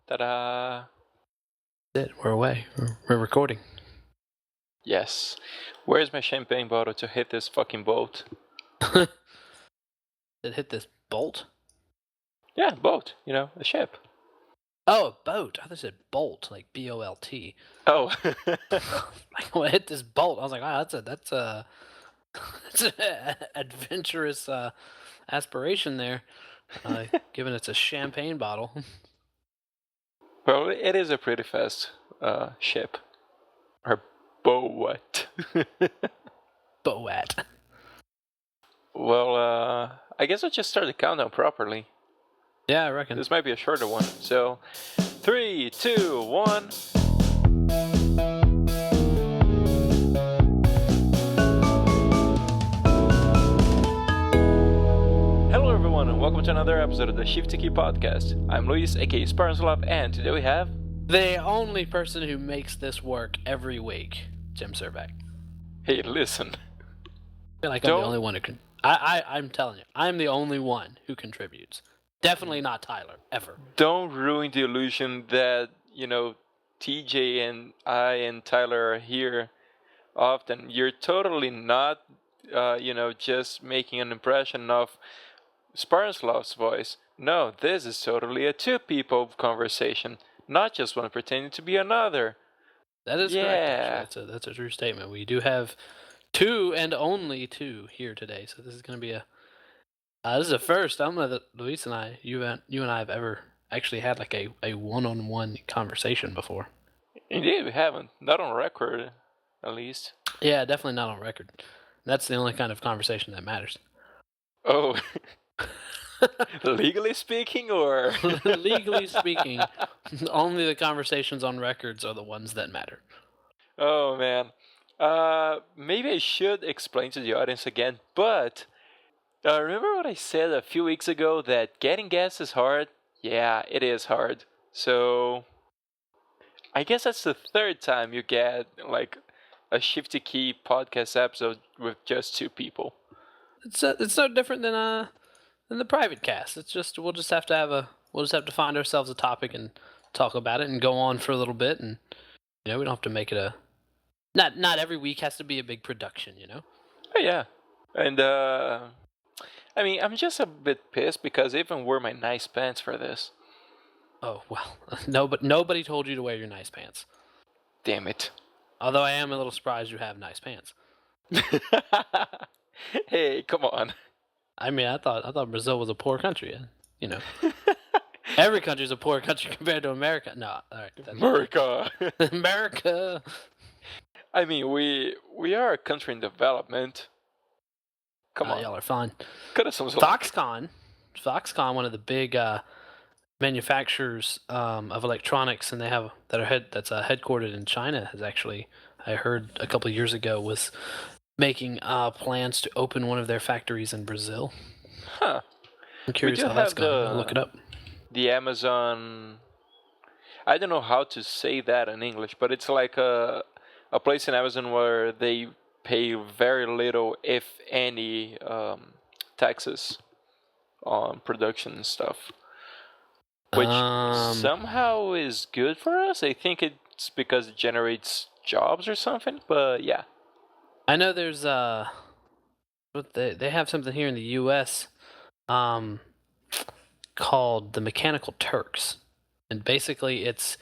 Ta-da! We're away. We're recording. Yes. Where's my champagne bottle to hit this fucking boat? Did it hit this bolt? Yeah, boat. You know, a ship. Oh, a boat. I thought it said bolt, like B-O-L-T. Oh. Like, when it hit this bolt, I was like, wow, that's an adventurous aspiration there, given it's a champagne bottle. Well, it is a pretty fast ship. Or boat. Boat. Well, I guess I'll just start the countdown properly. Yeah, I reckon. This might be a shorter one. So, 3, 2, 1... Hello everyone, and welcome to another episode of the Shifty podcast. I'm Luís, aka SpartanSloth, and today we have... the only person who makes this work every week, Jim Surbeck. Hey, listen. I feel like I'm the only one who can... I'm telling you, I'm the only one who contributes. Definitely not Tyler, ever. Don't ruin the illusion that, TJ and I and Tyler are here often. You're totally not, just making an impression of SpartanSloth's voice. No, this is totally a two-people conversation, not just one pretending to be another. That is correct, actually. That's a true statement. We do have two and only two here today, so this is going to be this is a first. I don't know that Luís and I, you and I have ever actually had like a one-on-one conversation before. Indeed, we haven't. Not on record, at least. Yeah, definitely not on record. That's the only kind of conversation that matters. Oh. Legally speaking, or? Legally speaking, only the conversations on records are the ones that matter. Oh, man. Maybe I should explain to the audience again, but... remember what I said a few weeks ago, that getting guests is hard? Yeah, it is hard. So, I guess that's the third time you get, like, a Shifty Key podcast episode with just two people. It's no different than the private cast. It's just we'll just have to find ourselves a topic and talk about it and go on for a little bit, and we don't have to make it not every week has to be a big production, Oh, yeah. And I'm just a bit pissed because I even wore my nice pants for this. Oh, well, nobody told you to wear your nice pants. Damn it. Although I am a little surprised you have nice pants. Hey, come on. I mean, I thought Brazil was a poor country, Every country's a poor country compared to America. No, all right. America. America. I mean, we are a country in development. Come on. Y'all are fine. Foxconn, one of the big manufacturers of electronics, and that's headquartered in China, has actually, I heard a couple of years ago, was making plans to open one of their factories in Brazil. Huh. I'm curious how that's going. I'll look it up. The Amazon... I don't know how to say that in English, but it's like a place in Amazon where they pay very little, if any, taxes on production and stuff. Which somehow is good for us. I think it's because it generates jobs or something, but yeah. I know there's they have something here in the U.S. Called the Mechanical Turks, and basically it's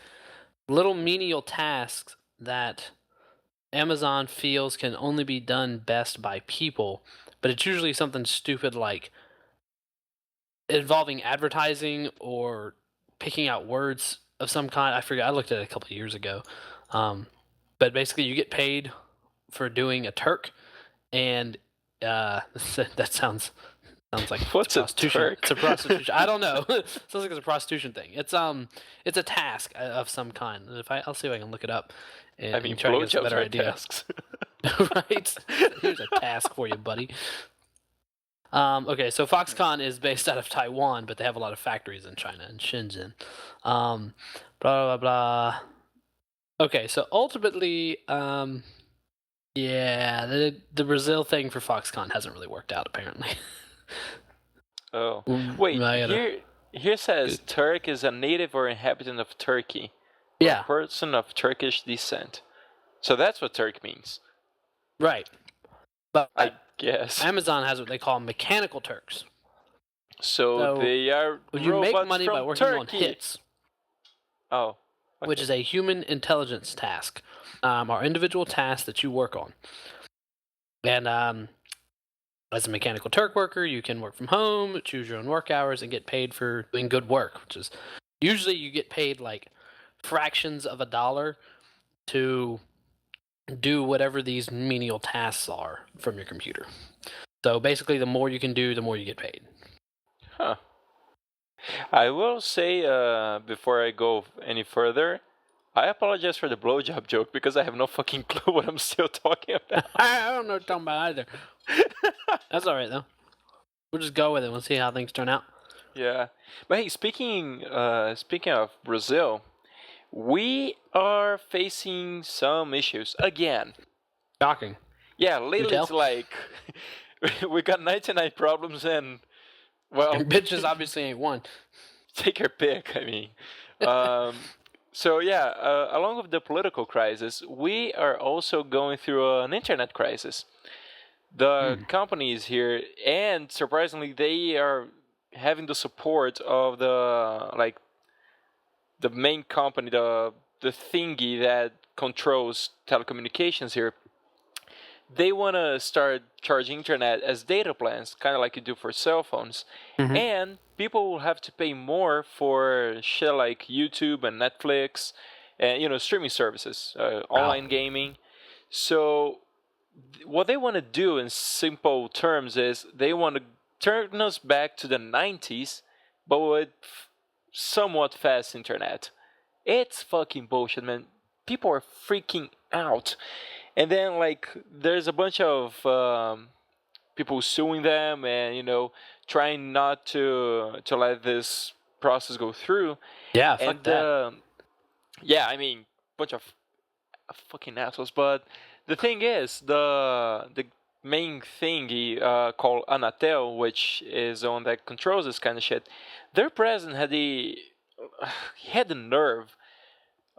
little menial tasks that Amazon feels can only be done best by people, but it's usually something stupid like involving advertising or picking out words of some kind. I forget. I looked at it a couple of years ago, but basically you get paid for doing a Turk, and that sounds like what's prostitution. A Turk? It's a prostitution. I don't know. Sounds like it's a prostitution thing. It's a task of some kind. I'll see if I can look it up and try to get a better idea. Tasks. Right? Here's a task for you, buddy. Okay, so Foxconn is based out of Taiwan, but they have a lot of factories in China and Shenzhen. Blah blah blah. Okay, so ultimately, the Brazil thing for Foxconn hasn't really worked out, apparently. Oh, wait, Here says Turk is a native or inhabitant of Turkey. Or Yeah. a person of Turkish descent. So that's what Turk means. Right. But I guess. Amazon has what they call mechanical Turks. So they are you make robots money from by working on Turkey. hits. Oh. Okay. Which is a human intelligence task, or individual task that you work on. And as a mechanical Turk worker, you can work from home, choose your own work hours, and get paid for doing good work. Which is usually you get paid like fractions of a dollar to do whatever these menial tasks are from your computer. So basically, the more you can do, the more you get paid. Huh. I will say, before I go any further, I apologize for the blowjob joke because I have no fucking clue what I'm still talking about. I don't know what you're talking about either. That's all right, though. We'll just go with it. We'll see how things turn out. Yeah. But hey, speaking of Brazil, we are facing some issues again. Shocking. Yeah, lately it's like we got 99 problems and, well... And bitches obviously ain't one. Take your pick, I mean. So yeah, along with the political crisis, we are also going through an internet crisis. The companies here, and surprisingly, they are having the support of the main company, the thingy that controls telecommunications here. They want to start charging internet as data plans, kind of like you do for cell phones. Mm-hmm. And people will have to pay more for shit like YouTube and Netflix and, streaming services, online gaming. So what they want to do in simple terms is they want to turn us back to the 90s, but with somewhat fast internet. It's fucking bullshit, man. People are freaking out. And then, there's a bunch of people suing them and, trying not to let this process go through. Yeah, fuck that. Yeah, I mean, bunch of fucking assholes. But the thing is, the main thingy called Anatel, which is the one that controls this kind of shit, their president had the nerve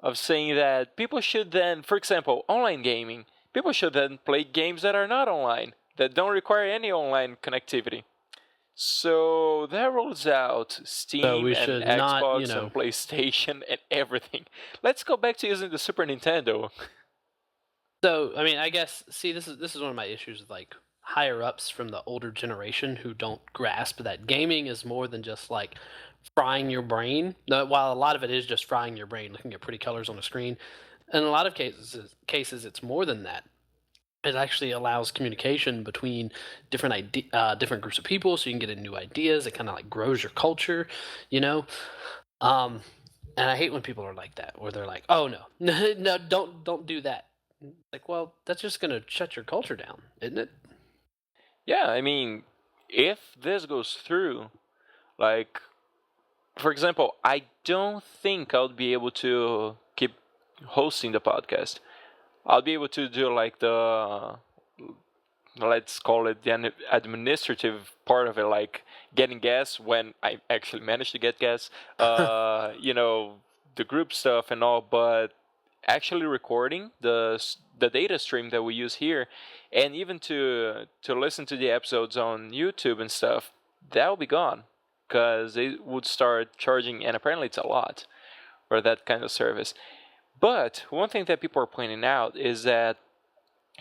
of saying that people should then, for example, online gaming, people should then play games that are not online, that don't require any online connectivity. So that rolls out Steam and Xbox and PlayStation and everything. Let's go back to using the Super Nintendo. So, I mean, I guess, see, this is one of my issues with, higher-ups from the older generation who don't grasp that gaming is more than just, frying your brain. While a lot of it is just frying your brain, looking at pretty colors on a screen. In a lot of cases, it's more than that. It actually allows communication between different groups of people, so you can get new ideas. It kind of grows your culture, And I hate when people are like that, where they're like, "Oh no, no, don't do that." Well, that's just gonna shut your culture down, isn't it? Yeah, I mean, if this goes through, for example, I don't think I'll be able to keep hosting the podcast. I'll be able to do let's call it the administrative part of it, getting guests when I actually manage to get guests, the group stuff and all, but actually recording the data stream that we use here, and even to listen to the episodes on YouTube and stuff, that will be gone, because they would start charging, and apparently it's a lot for that kind of service. But one thing that people are pointing out is that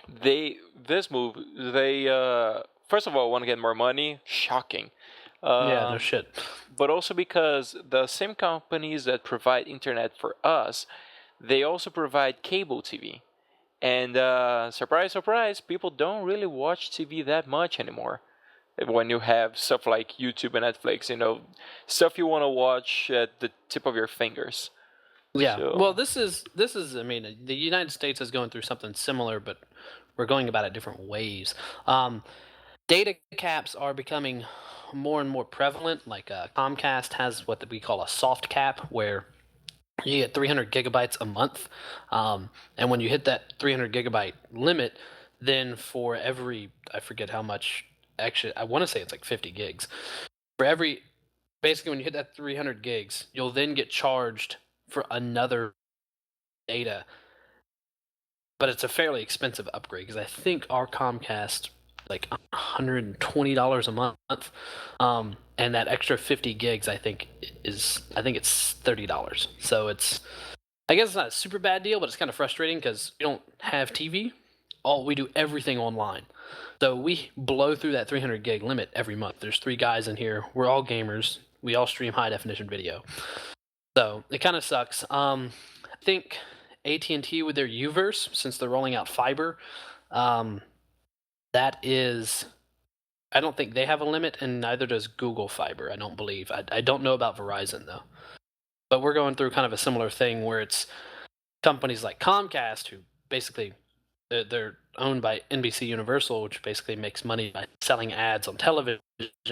they first of all want to get more money. Shocking. Yeah, no shit. But also because the same companies that provide internet for us, they also provide cable TV. And surprise, surprise, people don't really watch TV that much anymore. When you have stuff like YouTube and Netflix, stuff you want to watch at the tip of your fingers. Yeah. So. Well, this is. I mean, the United States is going through something similar, but we're going about it different ways. Data caps are becoming more and more prevalent. Comcast has what we call a soft cap, where you get 300 gigabytes a month, and when you hit that 300 gigabyte limit, then for every, I forget how much. Actually, I want to say it's 50 gigs. For every basically when you hit that 300 gigs, you'll then get charged for another data. But it's a fairly expensive upgrade because I think our Comcast like $120 a month, and that extra 50 gigs I think it's $30. So I guess it's not a super bad deal, but it's kind of frustrating because we don't have TV. We do everything online. So we blow through that 300 gig limit every month. There's 3 guys in here. We're all gamers. We all stream high definition video. So it kind of sucks. I think AT&T with their Uverse, since they're rolling out fiber, that is, I don't think they have a limit, and neither does Google Fiber, I don't believe. I don't know about Verizon, though. But we're going through kind of a similar thing where it's companies like Comcast, who basically, they're owned by NBC Universal, which basically makes money by selling ads on television,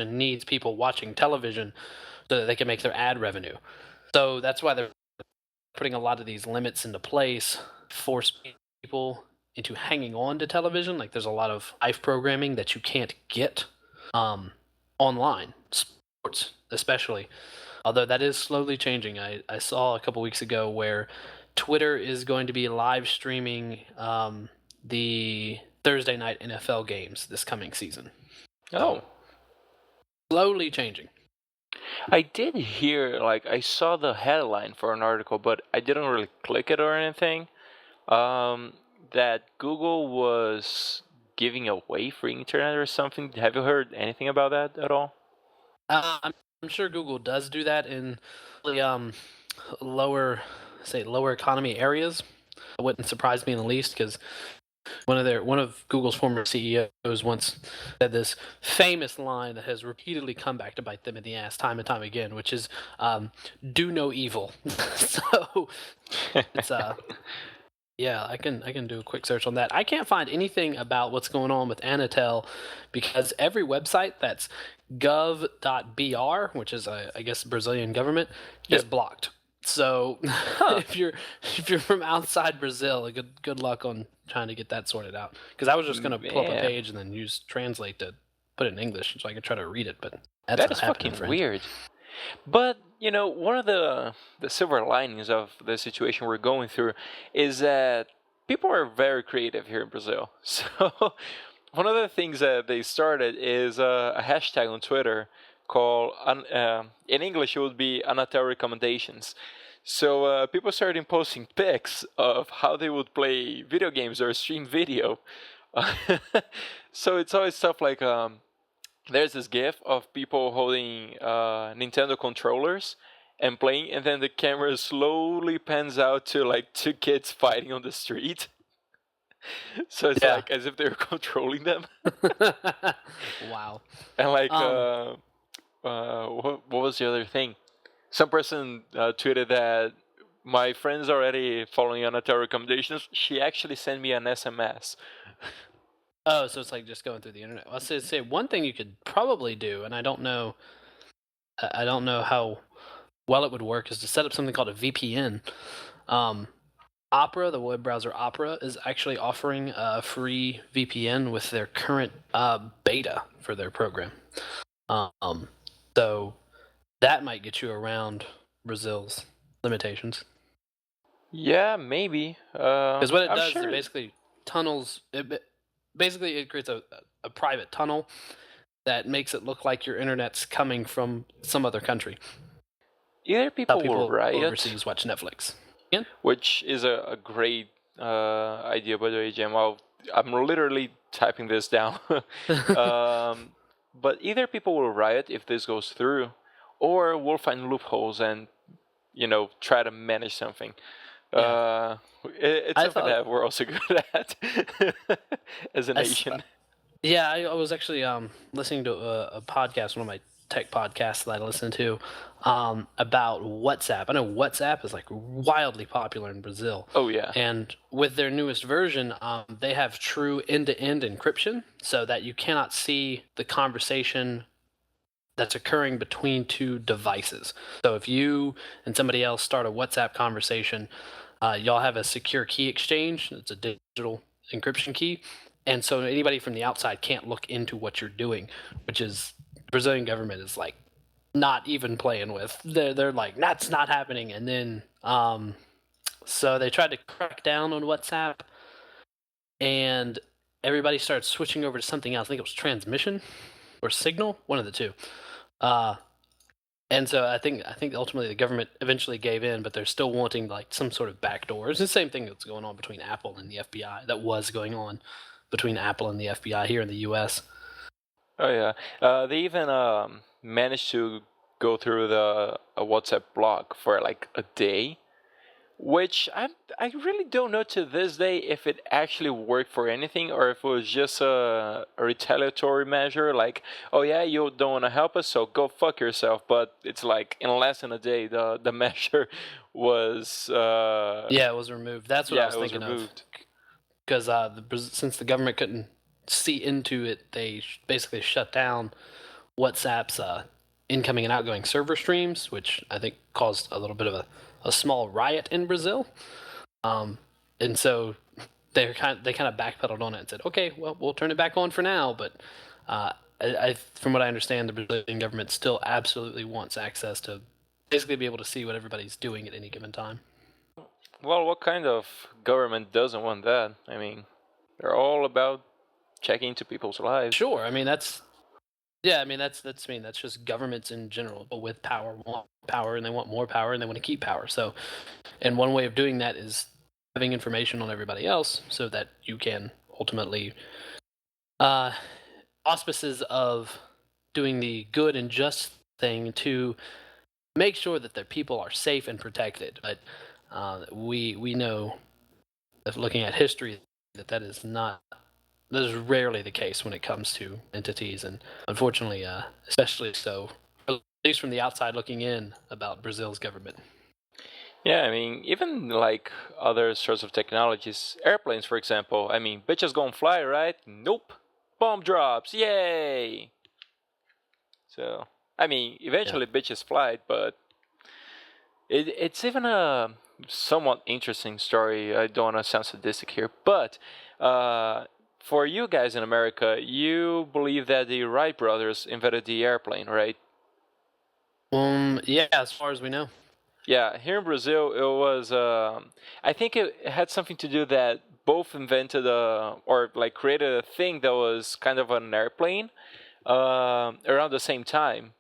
needs people watching television so that they can make their ad revenue. So that's why they're putting a lot of these limits into place, force people into hanging on to television. Like there's a lot of live programming that you can't get online, sports especially. Although that is slowly changing. I saw a couple weeks ago where Twitter is going to be live streaming the Thursday night NFL games this coming season. Oh. Slowly changing. I did hear, like, I saw the headline for an article, but I didn't really click it or anything, that Google was giving away free internet or something. Have you heard anything about that at all? I'm sure Google does do that in lower economy areas. It wouldn't surprise me in the least, because one of Google's former CEOs once said this famous line that has repeatedly come back to bite them in the ass time and time again, which is "Do no evil." So it's yeah, I can do a quick search on that. I can't find anything about what's going on with Anatel because every website that's gov.br, which is I guess Brazilian government, is blocked. So if you're from outside Brazil, good luck on trying to get that sorted out. Because I was just gonna pull up a page and then use Translate to put it in English so I could try to read it, but that is fucking weird. But one of the silver linings of the situation we're going through is that people are very creative here in Brazil. So one of the things that they started is a hashtag on Twitter called, in English it would be Anatel recommendations. So people started posting pics of how they would play video games or stream video. So it's always stuff like, there's this gif of people holding Nintendo controllers and playing, and then the camera slowly pans out to like 2 kids fighting on the street. So it's like as if they're controlling them. Wow. And like, what was the other thing? Some person tweeted that my friend's already following Anatel recommendations. She actually sent me an SMS. Oh, so it's like just going through the internet. Well, I say one thing you could probably do, and I don't know how well it would work, is to set up something called a VPN. Opera, the web browser Opera, is actually offering a free VPN with their current beta for their program. So that might get you around Brazil's limitations. Yeah, maybe. Because what it does is it basically tunnels. Basically, it creates a private tunnel that makes it look like your internet's coming from some other country. Either people will riot, overseas watch Netflix. Yeah? Which is a great idea, by the way, Jim. I'm literally typing this down. But either people will riot if this goes through, or we'll find loopholes and try to manage something. Yeah. It's something that we're also good at as a nation. Yeah, I was actually listening to a podcast, one of my tech podcasts that I listen to, about WhatsApp. I know WhatsApp is like wildly popular in Brazil. Oh yeah. And with their newest version, they have true end-to-end encryption, so that you cannot see the conversation that's occurring between 2 devices. So if you and somebody else start a WhatsApp conversation, y'all have a secure key exchange. It's a digital encryption key. And so anybody from the outside can't look into what you're doing, which is, the Brazilian government is like not even playing with. They're like, that's not happening. And then so they tried to crack down on WhatsApp, and everybody started switching over to something else. I think it was transmission or signal, one of the two. And so I think ultimately the government eventually gave in, but they're still wanting like some sort of backdoor. It's the same thing that's going on between Apple and the FBI. That was going on between Apple and the FBI here in the U.S. Oh yeah, they even managed to go through the WhatsApp block for like a day, which I really don't know to this day if it actually worked for anything or if it was just a retaliatory measure. Like, oh yeah, you don't want to help us, so go fuck yourself. But it's like in less than a day, the measure was Yeah, it was removed. That's what I was thinking of. Because since the government couldn't see into it, they basically shut down WhatsApp's incoming and outgoing server streams, which I think caused a little bit of a small riot in Brazil. And so they kind of backpedaled on it and said, okay, well, we'll turn it back on for now. But from what I understand, the Brazilian government still absolutely wants access to basically be able to see what everybody's doing at any given time. Well, what kind of government doesn't want that? I mean, they're all about checking into people's lives. Sure, I mean that's just governments in general, but with power want power, and they want more power, and they want to keep power. So, and one way of doing that is having information on everybody else, so that you can ultimately auspices of doing the good and just thing to make sure that their people are safe and protected. But we know, if looking at history, that is rarely the case when it comes to entities, and unfortunately, especially so, at least from the outside looking in, about Brazil's government. Yeah, I mean, even like other sorts of technologies, airplanes, for example. I mean, bitches gonna fly, right? Nope. Bomb drops, yay! So, I mean, eventually bitches fly, but it's even a somewhat interesting story. I don't want to sound sadistic here, but for you guys in America, you believe that the Wright brothers invented the airplane, right? Yeah, as far as we know. Yeah, here in Brazil, it was. I think it had something to do that both invented or like created a thing that was kind of an airplane around the same time.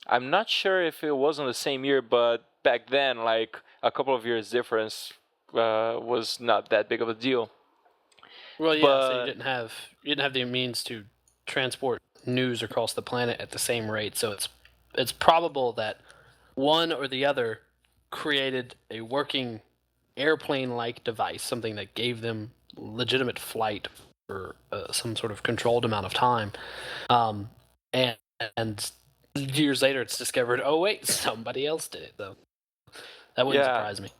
I'm not sure if it was on the same year, but back then, like a couple of years difference was not that big of a deal. Well, yeah, so you didn't have the means to transport news across the planet at the same rate. So it's probable that one or the other created a working airplane-like device, something that gave them legitimate flight for some sort of controlled amount of time, and years later it's discovered, oh wait, somebody else did it, though. That wouldn't surprise me.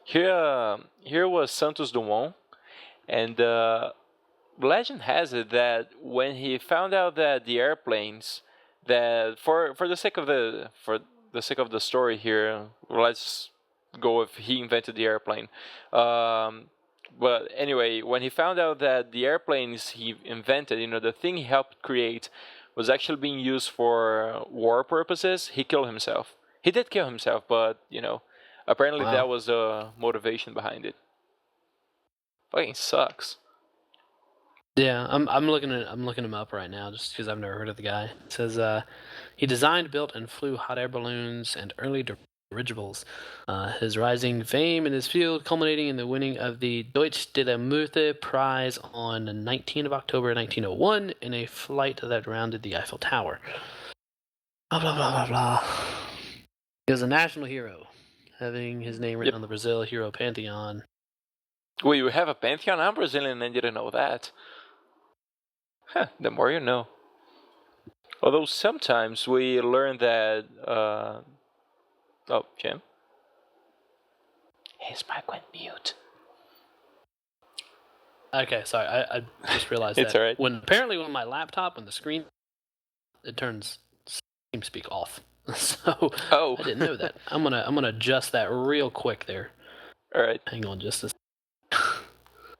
Here was Santos Dumont, and legend has it that when he found out that the airplanes, that for the sake of the story here, let's go with he invented the airplane. But anyway, when he found out that the airplanes he invented, the thing he helped create, was actually being used for war purposes, he killed himself. He did kill himself, but apparently that was the motivation behind it. Fucking sucks. Yeah, I'm looking him up right now just because I've never heard of the guy. It says he designed, built, and flew hot air balloons and early dirigibles. His rising fame in his field culminating in the winning of the Deutsche Dilemurte Prize on 19th of October 1901 in a flight that rounded the Eiffel Tower. Blah blah blah blah blah. He was a national hero, having his name written on the Brazil Hero Pantheon. Well, you have a pantheon? I'm Brazilian and didn't know that. Huh, the more you know. Although sometimes we learn that... Oh, Jim? His mic went mute. Okay, sorry, I just realized it's that. Alright. When my laptop, when the screen, it turns TeamSpeak off. So I didn't know that. I'm gonna adjust that real quick there. Alright. Hang on just a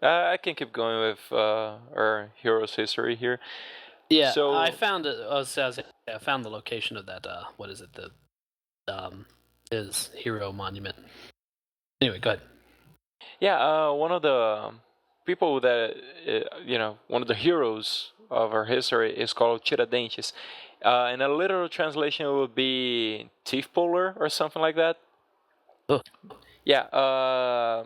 I can keep going with our hero's history here. Yeah, So I found it. I found the location of that. What is it? The his hero monument. Anyway, go ahead. yeah, one of the people that one of the heroes of our history is called Tiradentes. And a literal translation would be teeth puller or something like that. Oh. Yeah,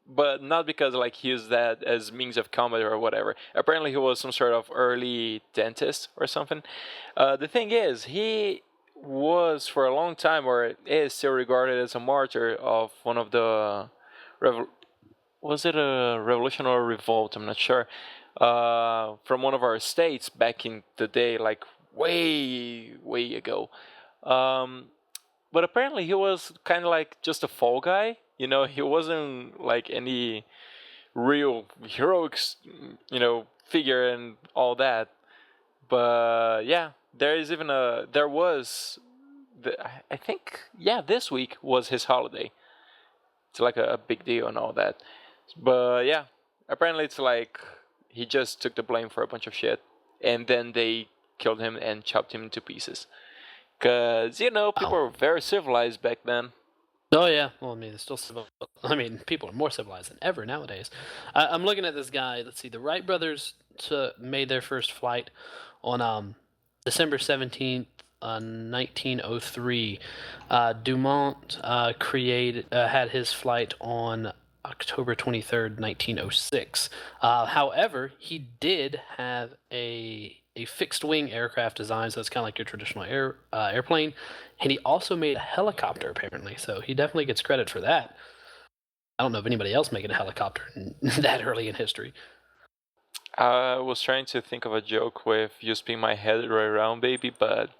but not because like he used that as means of comedy or whatever. Apparently, he was some sort of early dentist or something. The thing is, he was for a long time, or is still regarded as a martyr of one of the was it a revolution or a revolt? I'm not sure. From one of our states back in the day, like way ago. Um, but apparently he was kind of like just a fall guy. He wasn't like any real heroic, figure and all that. But yeah, there was, I think, yeah, this week was his holiday. It's like a big deal and all that. But yeah, apparently it's like he just took the blame for a bunch of shit, and then they killed him and chopped him into pieces. Cause people were very civilized back then. Oh yeah. Well, I mean, it's still civil. I mean, people are more civilized than ever nowadays. I'm looking at this guy. Let's see. The Wright Brothers made their first flight on December 17th, 1903. Dumont had his flight on October 23rd, 1906. However, he did have a fixed wing aircraft design, so it's kind of like your traditional airplane. And he also made a helicopter, apparently. So he definitely gets credit for that. I don't know of anybody else making a helicopter that early in history. I was trying to think of a joke with you spin my head right around, baby, but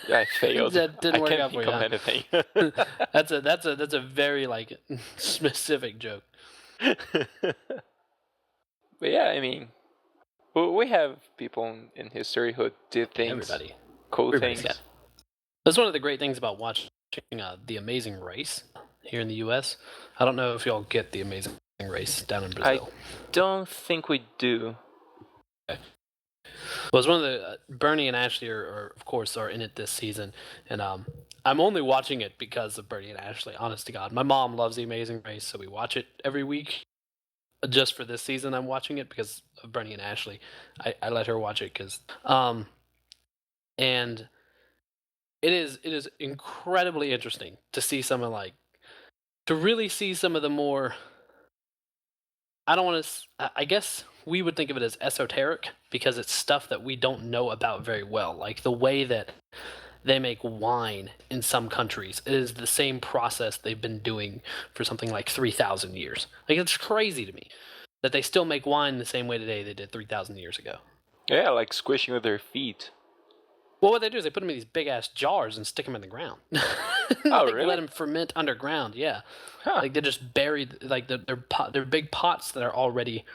I failed. That didn't work out for you. I can't think of anything. that's a very like specific joke. But yeah, I mean, we have people in history who did things, cool things. Yeah. That's one of the great things about watching The Amazing Race here in the U.S. I don't know if y'all get The Amazing Race down in Brazil. I don't think we do. Okay. Well, it's one of the Bernie and Ashley of course are in it this season, and I'm only watching it because of Bernie and Ashley. Honest to God, my mom loves The Amazing Race, so we watch it every week. Just for this season, I'm watching it because of Bernie and Ashley. I let her watch it because and it is incredibly interesting to see to really see some of the more. I don't want to. I guess we would think of it as esoteric because it's stuff that we don't know about very well. Like the way that they make wine in some countries is the same process they've been doing for something like 3,000 years. Like it's crazy to me that they still make wine the same way today they did 3,000 years ago. Yeah, like squishing with their feet. Well, what they do is they put them in these big-ass jars and stick them in the ground. Oh, really? Let them ferment underground, yeah. Huh. Like, they're just buried, like, they're big pots that are already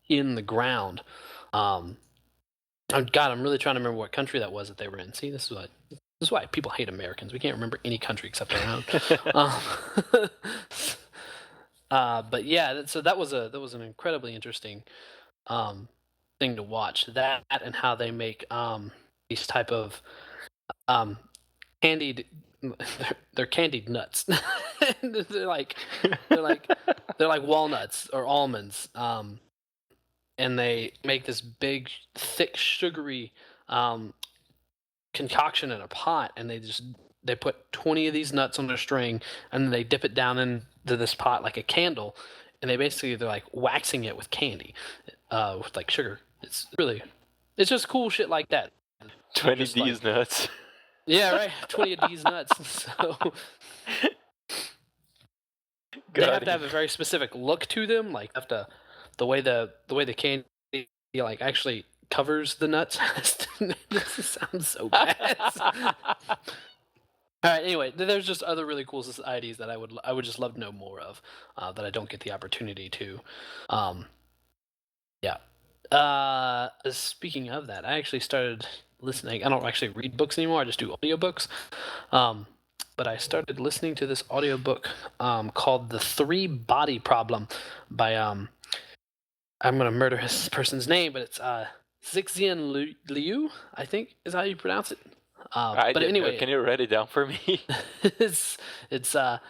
in the ground. Oh, God, I'm really trying to remember what country that was that they were in. See, this is why people hate Americans. We can't remember any country except our own. But, yeah, so that was an incredibly interesting thing to watch. That and how they make... these type of candied they're candied nuts. they're like walnuts or almonds, and they make this big thick sugary concoction in a pot, and they put 20 of these nuts on a string, and then they dip it down into this pot like a candle, and they're like waxing it with candy, with like sugar. It's just cool shit like that. 20 of these nuts. Yeah, right. 20 of these nuts. So they have to have a very specific look to them. Like the way the candy like actually covers the nuts. This sounds so bad. All right. Anyway, there's just other really cool societies that I would just love to know more of, that I don't get the opportunity to. Yeah. Speaking of that, I actually started listening. I don't actually read books anymore. I just do audiobooks. But I started listening to this audiobook called The 3-Body Problem by I'm gonna murder his person's name, but it's Cixin Liu, I think is how you pronounce it. I But didn't know. anyway, Can you write it down for me? it's Cixin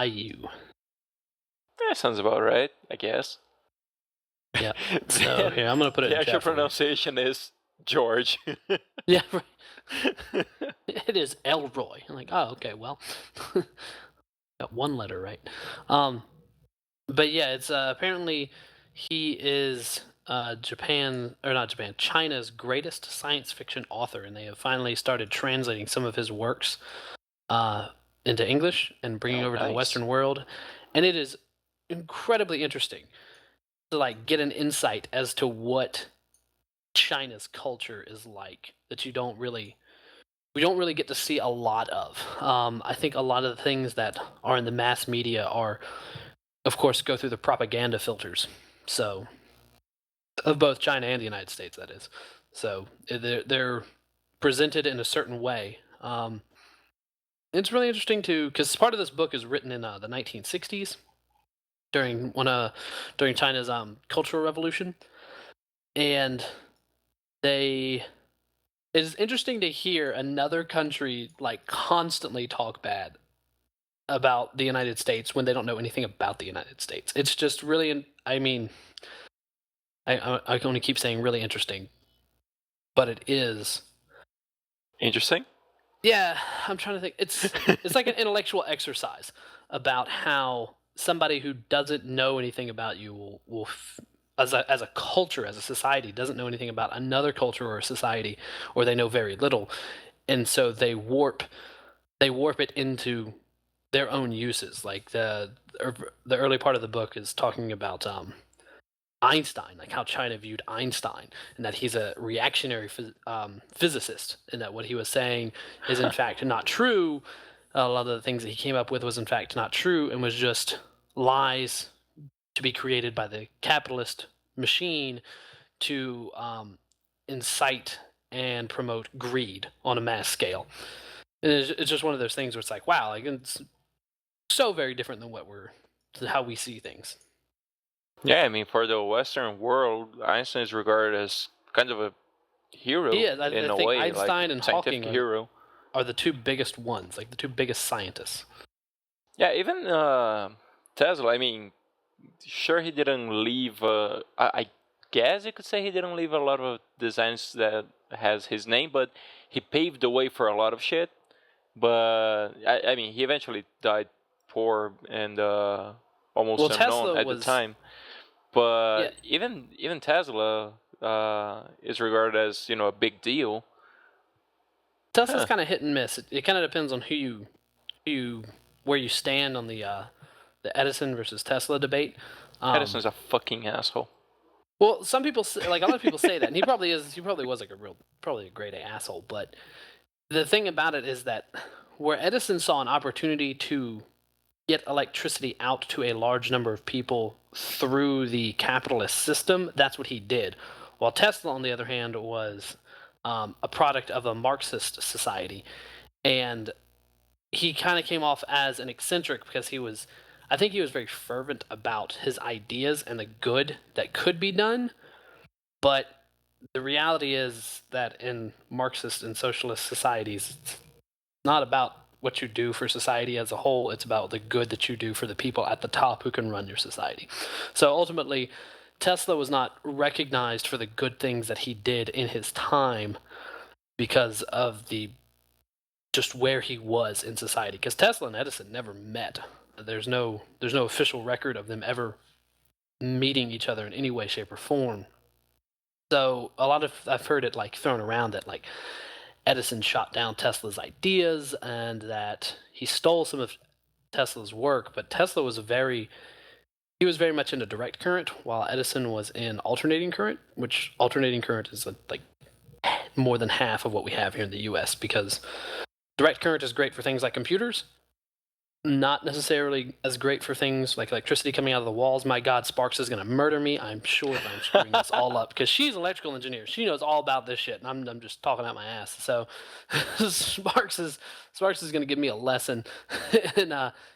Liu. That sounds about right, I guess. Yeah. So here, I'm gonna put it The in actual chat for you. pronunciation is George. Yeah, right. It is Elroy. I'm like, oh, okay, well, got one letter right. But yeah, it's apparently he is China's greatest science fiction author, and they have finally started translating some of his works into English and bringing over to the nice. Western world, and it is incredibly interesting to like get an insight as to what China's culture is like that we don't really get to see a lot of. I think a lot of the things that are in the mass media are, of course, go through the propaganda filters. So, of both China and the United States, that is. So they're presented in a certain way. It's really interesting because part of this book is written in the 1960s during China's Cultural Revolution, and it is interesting to hear another country like constantly talk bad about the United States when they don't know anything about the United States. It's just really, I mean, I can only keep saying really interesting, but it is Interesting. Yeah, I'm trying to think. It's like an intellectual exercise about how somebody who doesn't know anything about you will as a culture, as a society, doesn't know anything about another culture or a society, or they know very little, and so they warp it into their own uses. Like the early part of the book is talking about Einstein, like how China viewed Einstein, and that he's a reactionary physicist, and that what he was saying is in fact not true. A lot of the things that he came up with was in fact not true, and was just lies to be created by the capitalist machine to incite and promote greed on a mass scale. And it's just one of those things where it's like, wow, like it's so very different than how we see things. Yeah, I mean, for the Western world, Einstein is regarded as kind of a hero Yeah, in a think way, Einstein like and scientific Hawking hero. are the two biggest ones, like the two biggest scientists. Yeah, even Tesla. I mean, sure, he didn't leave. I guess you could say he didn't leave a lot of designs that has his name, but he paved the way for a lot of shit. But I mean, he eventually died poor and almost Well, unknown Tesla at the was time. But yeah. even Tesla is regarded as a big deal. Tesla's Huh. kind of hit and miss. It kind of depends on where you stand on the Edison versus Tesla debate. Edison's a fucking asshole. Well, some people like a lot of people say that, and he probably is. He probably was like probably a grade A asshole. But the thing about it is that where Edison saw an opportunity to get electricity out to a large number of people through the capitalist system, that's what he did. While Tesla, on the other hand, was a product of a Marxist society, and he kind of came off as an eccentric because I think he was very fervent about his ideas and the good that could be done, but the reality is that in Marxist and socialist societies, it's not about what you do for society as a whole, it's about the good that you do for the people at the top who can run your society. So ultimately, Tesla was not recognized for the good things that he did in his time because of the just where he was in society. Because Tesla and Edison never met. There's no official record of them ever meeting each other in any way, shape, or form. So I've heard it like thrown around that like Edison shot down Tesla's ideas and that he stole some of Tesla's work, but Tesla was very much into direct current, while Edison was in alternating current, which alternating current is like more than half of what we have here in the U.S. because direct current is great for things like computers, not necessarily as great for things like electricity coming out of the walls. My God, Sparks is going to murder me. I'm sure that I'm screwing this all up because she's an electrical engineer. She knows all about this shit, and I'm just talking out my ass. So Sparks is going to give me a lesson in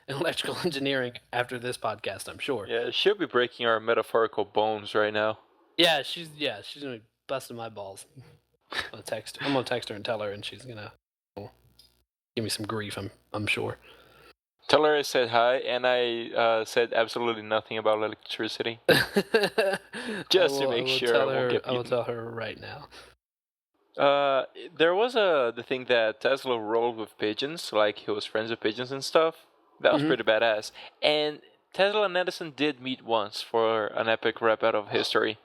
electrical engineering after this podcast. I'm sure. Yeah, she'll be breaking our metaphorical bones right now. Yeah, she's gonna be busting my balls. I'm gonna text her and tell her, and she's gonna give me some grief. I'm sure. Tell her I said hi, and I said absolutely nothing about electricity. Just to make sure I won't get beaten. I will tell her right now. There was the thing that Tesla rolled with pigeons, like he was friends with pigeons and stuff. That was pretty badass. And Tesla and Edison did meet once for an epic rap out of history.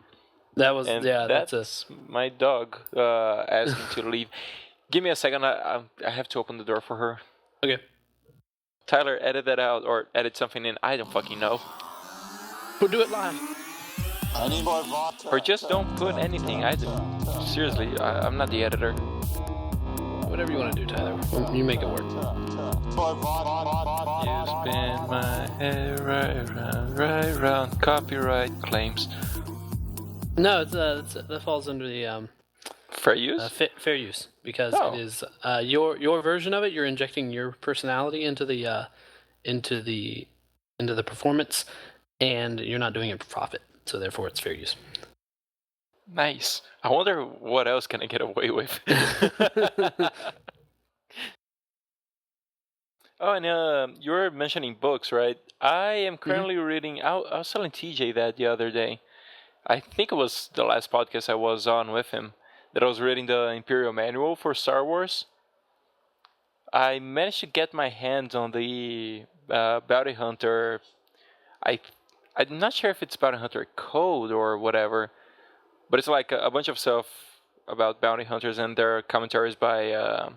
That was that's my dog asking to leave. Give me a second. I have to open the door for her. Okay. Tyler, edit that out or edit something in. I don't fucking know. We'll do it live. Or just don't put anything. Seriously, I'm not the editor. Whatever you want to do, Tyler. You make it work. You spin my head right round. Copyright claims. No, that falls under the fair use. Fair use, because it is your version of it. You're injecting your personality into the performance, and you're not doing it for profit. So therefore, it's fair use. Nice. I wonder what else can I get away with. Oh, and you were mentioning books, right? I am currently reading. I was telling TJ that the other day. I think it was the last podcast I was on with him that I was reading the Imperial Manual for Star Wars. I managed to get my hands on the Bounty Hunter. I'm not sure if it's Bounty Hunter Code or whatever, but it's like a bunch of stuff about bounty hunters and their commentaries by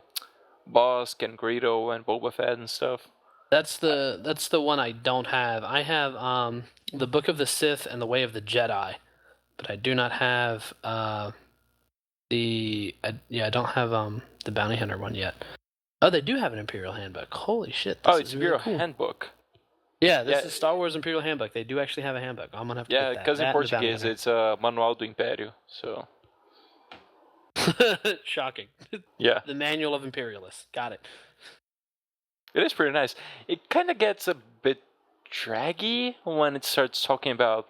Bosk and Greedo and Boba Fett and stuff. That's the one I don't have. I have the Book of the Sith and the Way of the Jedi, but I do not have I don't have the Bounty Hunter one yet. Oh, they do have an Imperial Handbook. Holy shit! It's Imperial Handbook. Yeah, this is Star Wars Imperial Handbook. They do actually have a handbook. I'm gonna have to. Yeah, because in Portuguese it's Manual do Império. So. Shocking. Yeah. The Manual of Imperialists. Got it. It is pretty nice. It kind of gets a bit draggy when it starts talking about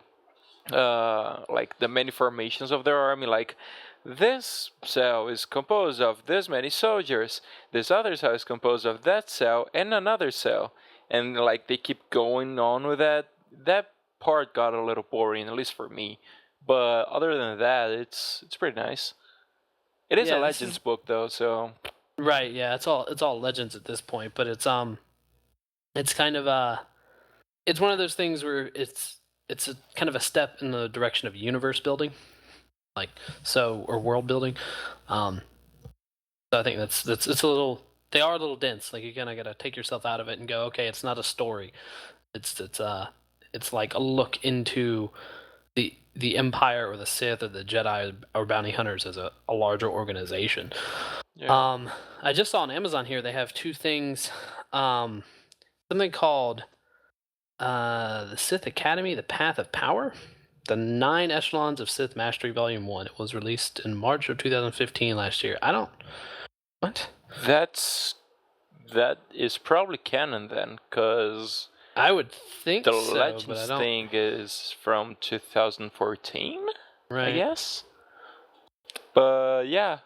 like the many formations of their army. Like, this cell is composed of this many soldiers. This other cell is composed of that cell and another cell. And like they keep going on with that. That part got a little boring, at least for me. But other than that, it's pretty nice. It is a Legends book though, so. Right, yeah, it's all Legends at this point, but it's kind of it's one of those things where it's a kind of a step in the direction of universe building, or world building. So I think that's it's a little. They are a little dense. Like, you kind of got to take yourself out of it and go, okay, it's not a story. It's like a look into the Empire or the Sith or the Jedi or Bounty Hunters as a larger organization. Yeah. I just saw on Amazon here they have two things. Something called the Sith Academy: The Path of Power. The 9 Echelons of Sith Mastery Volume 1. It was released in March of 2015 last year. What? That is probably canon then, because I would think the so, Legends thing is from 2014, right? I guess. But yeah,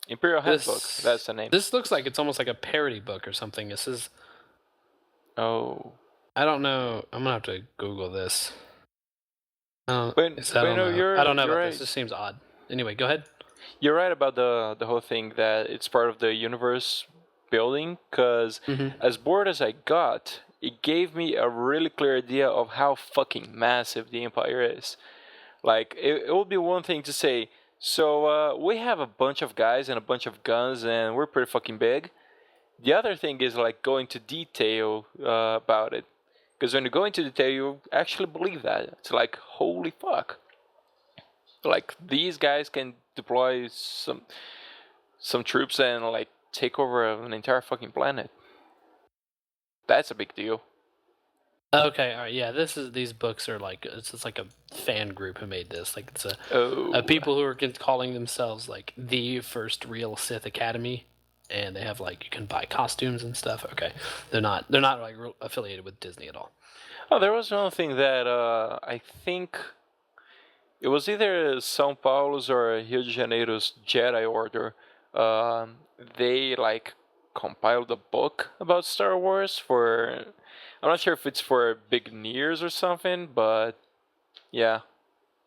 Imperial Handbook. That's the name. This looks like it's almost like a parody book or something. This is. Oh. I don't know. I'm gonna have to Google this. I don't know about this. This seems odd. Anyway, go ahead. You're right about the whole thing that it's part of the universe building, because as bored as I got, it gave me a really clear idea of how fucking massive the Empire is. Like, it would be one thing to say, so we have a bunch of guys and a bunch of guns and we're pretty fucking big. The other thing is like going to detail about it. Because when you go into detail, you actually believe that. It's like, holy fuck. Like, these guys can deploy some troops and like take over an entire fucking planet. That's a big deal. Okay, all right, yeah. These books are like it's just like a fan group who made this. Like it's a people who are calling themselves like the first real Sith Academy, and they have like you can buy costumes and stuff. Okay, they're not like affiliated with Disney at all. Oh, there was one thing that I think it was either São Paulo's or Rio de Janeiro's Jedi Order. They like compiled a book about Star Wars for. I'm not sure if it's for beginners or something, but yeah,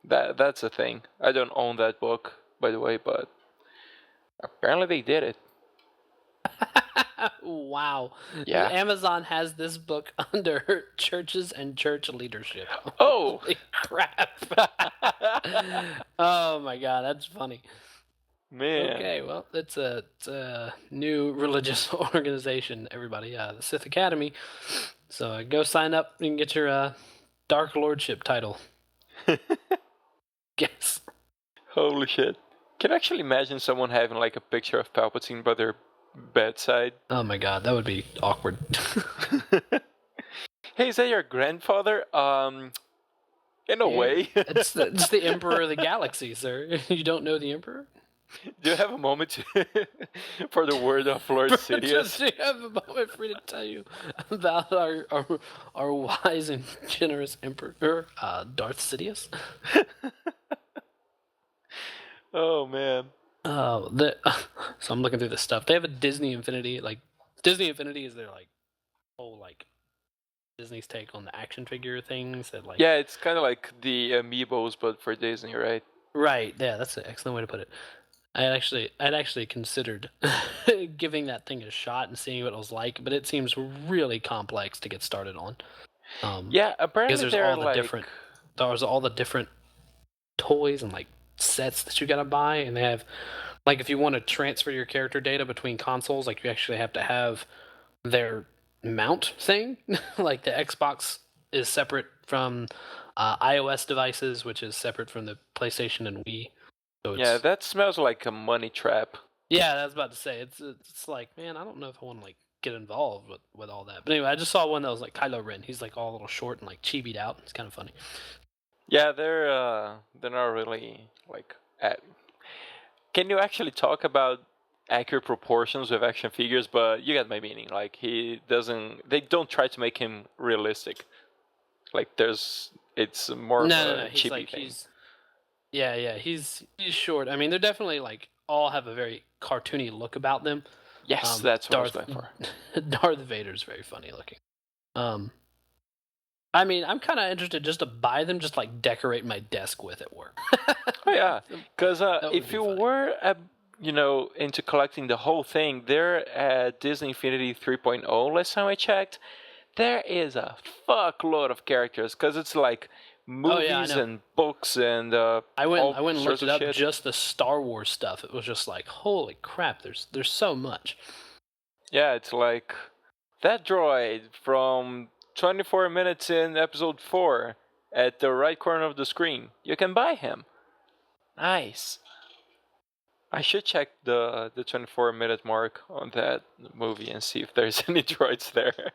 that's a thing. I don't own that book, by the way, but apparently they did it. Wow. Yeah. Amazon has this book under churches and church leadership. Oh! Holy crap. Oh my god, that's funny. Man. Okay, well, it's a new religious organization, everybody. The Sith Academy. So go sign up and get your Dark Lordship title. Guess. Holy shit. Can you actually imagine someone having like a picture of Palpatine by their bedside? Oh my god, that would be awkward. Hey, is that your grandfather? In a way. It's the Emperor of the Galaxy, sir. You don't know the Emperor? Do you have a moment for the word of Lord Sidious? Do you have a moment for me to tell you about our wise and generous Emperor, Darth Sidious? Oh, man. So I'm looking through this stuff. They have a Disney Infinity. Like Disney Infinity is their like whole like Disney's take on the action figure things that like. Yeah, it's kind of like the Amiibos, but for Disney, right? Right. Yeah, that's an excellent way to put it. I'd actually considered giving that thing a shot and seeing what it was like, but it seems really complex to get started on. Yeah, apparently because there's all the different toys and like sets that you gotta buy, and they have like if you want to transfer your character data between consoles, like you actually have to have their mount thing. Like the Xbox is separate from iOS devices, which is separate from the PlayStation and Wii. So yeah, that smells like a money trap. Yeah, I was about to say it's like, man, I don't know if I want to like get involved with all that. But anyway, I just saw one that was like Kylo Ren. He's like all a little short and like chibied out. It's kind of funny. Yeah, they're not really like at. Can you actually talk about accurate proportions with action figures? But you get my meaning. Like they don't try to make him realistic. Like it's more of a He's chibi like thing. he's short. I mean, they're definitely like all have a very cartoony look about them. Yes, that's what I was going for. Darth Vader's very funny looking. I mean, I'm kind of interested just to buy them, just like decorate my desk with at work. Oh yeah, because if you were into collecting the whole thing, they're at Disney Infinity 3.0 last time I checked. There is a fuckload of characters because it's like movies and books and I went and looked it up, shit. just the Star Wars stuff. It was just like, holy crap, there's so much. Yeah, it's like that droid from 24 minutes in episode 4 at the right corner of the screen. You can buy him. Nice. I should check the 24-minute mark on that movie and see if there's any droids there.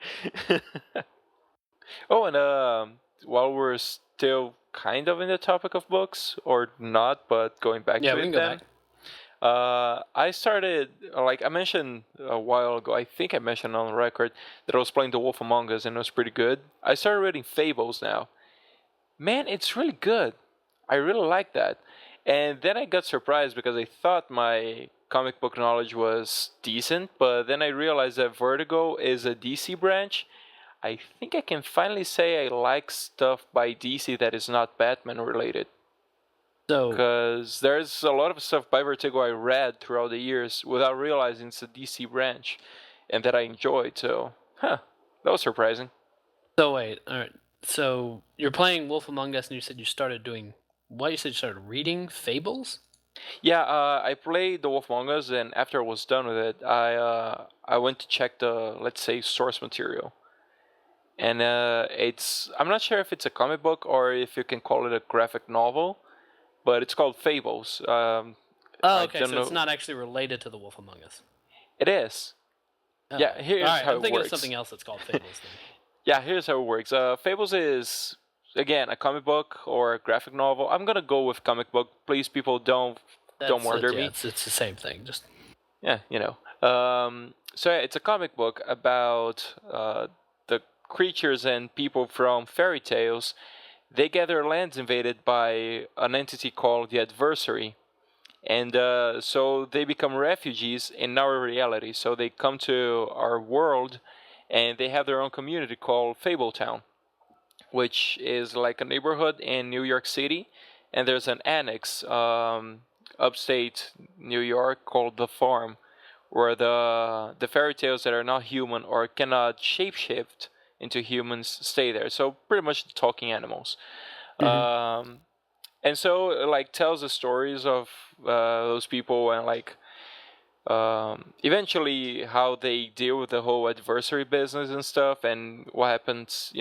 Oh, and while we're still kind of in the topic of books, or not, but going back to it we can go back. I started, like I mentioned a while ago, I think I mentioned on the record, that I was playing The Wolf Among Us and it was pretty good. I started reading Fables now. Man, it's really good. I really like that. And then I got surprised because I thought my comic book knowledge was decent, but then I realized that Vertigo is a DC branch. I think I can finally say I like stuff by DC that is not Batman related. Because there's a lot of stuff by Vertigo I read throughout the years without realizing it's a DC branch and that I enjoyed. So, that was surprising. So wait, all right. So you're playing Wolf Among Us and you said you started doing what? You said you started reading Fables? Yeah, I played The Wolf Among Us, and after I was done with it, I went to check the, let's say, source material. And I'm not sure if it's a comic book or if you can call it a graphic novel, but it's called Fables. Okay, so it's not actually related to The Wolf Among Us. It is. Yeah, All here's right, how I'm it thinking of works. something else that's called Fables. Then. Yeah, here's how it works. Fables is again a comic book or a graphic novel. I'm gonna go with comic book. Please, people, don't murder me. It's the same thing. Just Yeah, So yeah, it's a comic book about the creatures and people from fairy tales. They get their lands invaded by an entity called the Adversary, and so they become refugees in our reality. So they come to our world, and they have their own community called Fabletown, which is like a neighborhood in New York City, and there's an annex upstate New York called the Farm, where the fairy tales that are not human or cannot shapeshift into humans stay there. So pretty much talking animals. Um, and so like tells the stories of those people and like eventually how they deal with the whole adversary business and stuff and what happens,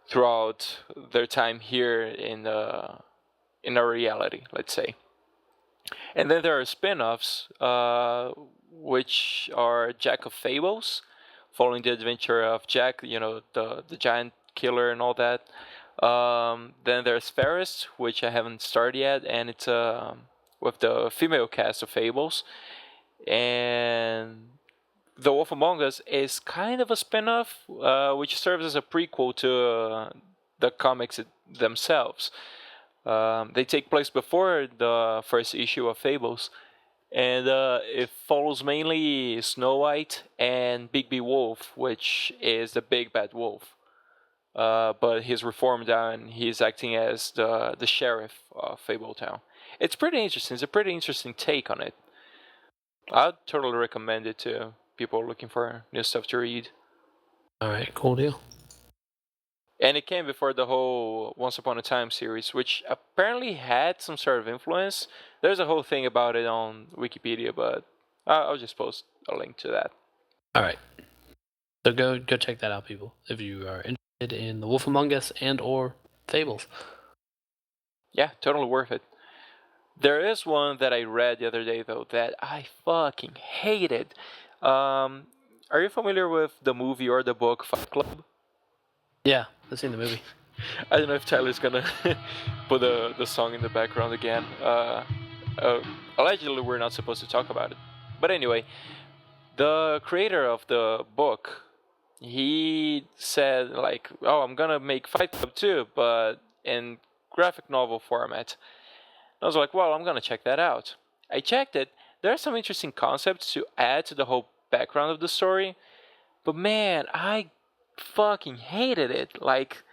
throughout their time here in our reality, let's say. And then there are spin-offs, which are Jack of Fables, following the adventure of Jack, the giant killer and all that. Then there's Ferris, which I haven't started yet, and it's with the female cast of Fables. And The Wolf Among Us is kind of a spin-off, which serves as a prequel to the comics themselves. They take place before the first issue of Fables, and it follows mainly Snow White and Big Wolf, which is the big bad wolf. But he's reformed and he's acting as the sheriff of Fabletown. It's pretty interesting. It's a pretty interesting take on it. I'd totally recommend it to people looking for new stuff to read. all right, cool deal. And it came before the whole Once Upon a Time series, which apparently had some sort of influence. There's a whole thing about it on Wikipedia, but I'll just post a link to that. All right, so go check that out, people, if you are interested in The Wolf Among Us and or Fables. Yeah, totally worth it. There is one that I read the other day, though, that I fucking hated. Are you familiar with the movie or the book Fight Club? Yeah, I've seen the movie. I don't know if Tyler's gonna put the song in the background again. Allegedly, we're not supposed to talk about it. But anyway, the creator of the book, he said, like, oh, I'm gonna make Fight Club too, but in graphic novel format. I was like, well, I'm gonna check that out. I checked it. There are some interesting concepts to add to the whole background of the story, but man, I fucking hated it. Like,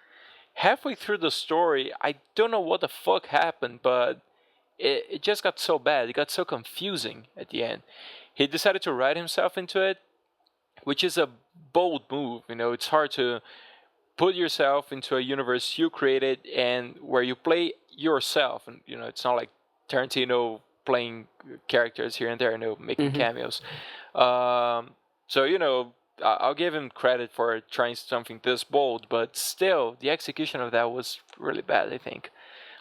halfway through the story, I don't know what the fuck happened, but it just got so bad. It got so confusing at the end. He decided to write himself into it, which is a bold move. It's hard to put yourself into a universe you created and where you play yourself. And, it's not like Tarantino playing characters here and there, making cameos. So, I'll give him credit for trying something this bold, but still, the execution of that was really bad, I think.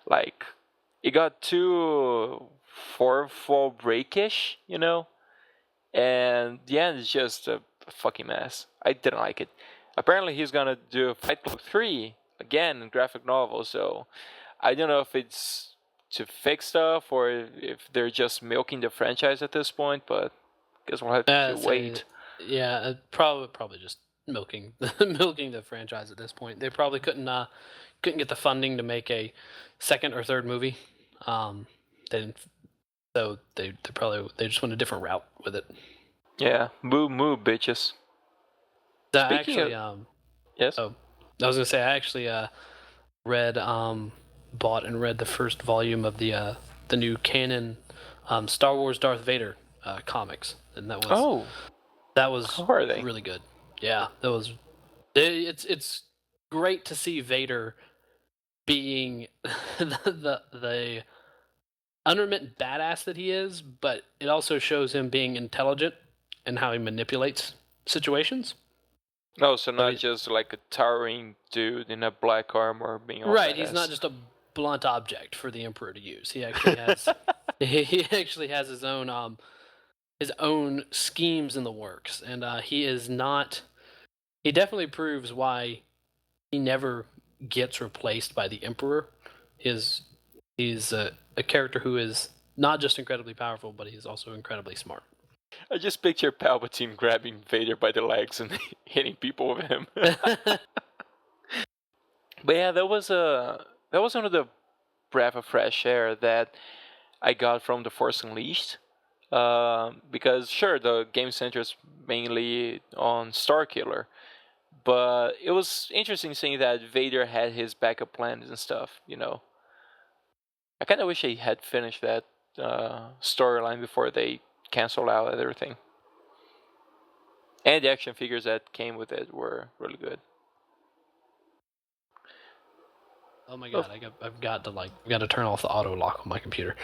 Like, it got too fourth wall breakish, and the end is just a fucking mess. I didn't like it. Apparently, he's gonna do Fight Club 3 again in graphic novel, so I don't know if it's to fix stuff or if they're just milking the franchise at this point, but I guess we'll have to wait. Yeah, probably just milking the franchise at this point. They probably couldn't get the funding to make a second or third movie. They didn't, so they just went a different route with it. Yeah, moo bitches. Actually, yes. Oh, I was gonna say I actually read bought and read the first volume of the new canon Star Wars Darth Vader comics, and that was How are they? really good. Yeah, that was. It's great to see Vader being the unremittent badass that he is, but it also shows him being intelligent and how he manipulates situations. No, so not just like a towering dude in a black armor being all right. badass. He's not just a blunt object for the Emperor to use. He actually has he actually has his own his own schemes in the works, and he is not. He definitely proves why he never gets replaced by the Emperor. He's a character who is not just incredibly powerful, but he's also incredibly smart. I just picture Palpatine grabbing Vader by the legs and hitting people with him. But yeah, that was one of the breath of fresh air that I got from The Force Unleashed. Because sure, the game centers mainly on Starkiller, but it was interesting seeing that Vader had his backup plans and stuff. I kind of wish they had finished that storyline before they canceled out everything. And the action figures that came with it were really good. Oh my god, I've got to turn off the auto lock on my computer.